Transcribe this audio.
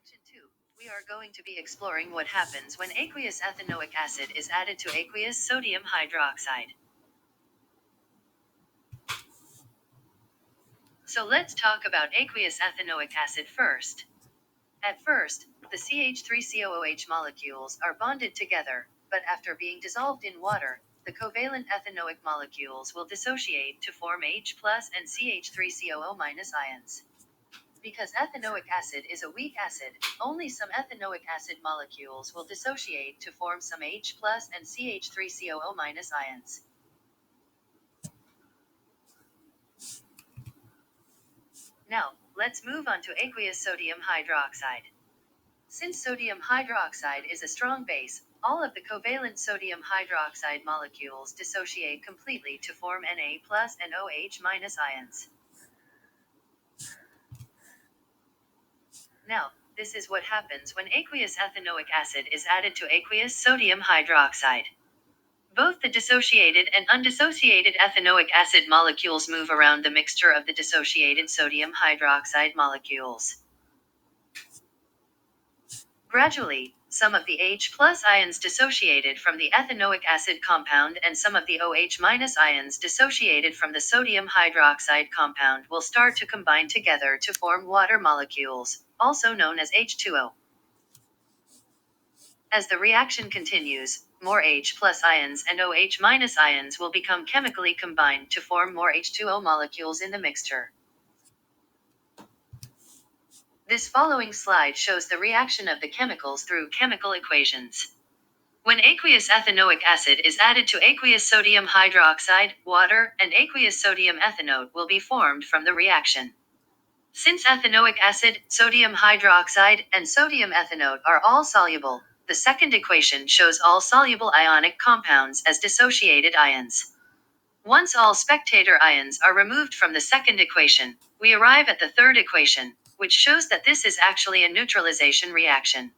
Section 2, we are going to be exploring what happens when aqueous ethanoic acid is added to aqueous sodium hydroxide. So let's talk about aqueous ethanoic acid first. At first, the CH3COOH molecules are bonded together, but after being dissolved in water, the covalent ethanoic molecules will dissociate to form H plus and CH3COO minus ions. Because ethanoic acid is a weak acid, only some ethanoic acid molecules will dissociate to form some H plus and CH3COO minus ions. Now, let's move on to aqueous sodium hydroxide. Since sodium hydroxide is a strong base, all of the covalent sodium hydroxide molecules dissociate completely to form Na plus and OH minus ions. Now, this is what happens when aqueous ethanoic acid is added to aqueous sodium hydroxide. Both the dissociated and undissociated ethanoic acid molecules move around the mixture of the dissociated sodium hydroxide molecules. Gradually, some of the H plus ions dissociated from the ethanoic acid compound and some of the OH minus ions dissociated from the sodium hydroxide compound will start to combine together to form water molecules, also known as H2O. As the reaction continues, more H plus ions and OH minus ions will become chemically combined to form more H2O molecules in the mixture. This following slide shows the reaction of the chemicals through chemical equations. When aqueous ethanoic acid is added to aqueous sodium hydroxide, water, and aqueous sodium ethanoate will be formed from the reaction. Since ethanoic acid, sodium hydroxide, and sodium ethanoate are all soluble, the second equation shows all soluble ionic compounds as dissociated ions. Once all spectator ions are removed from the second equation, we arrive at the third equation, which shows that this is actually a neutralization reaction.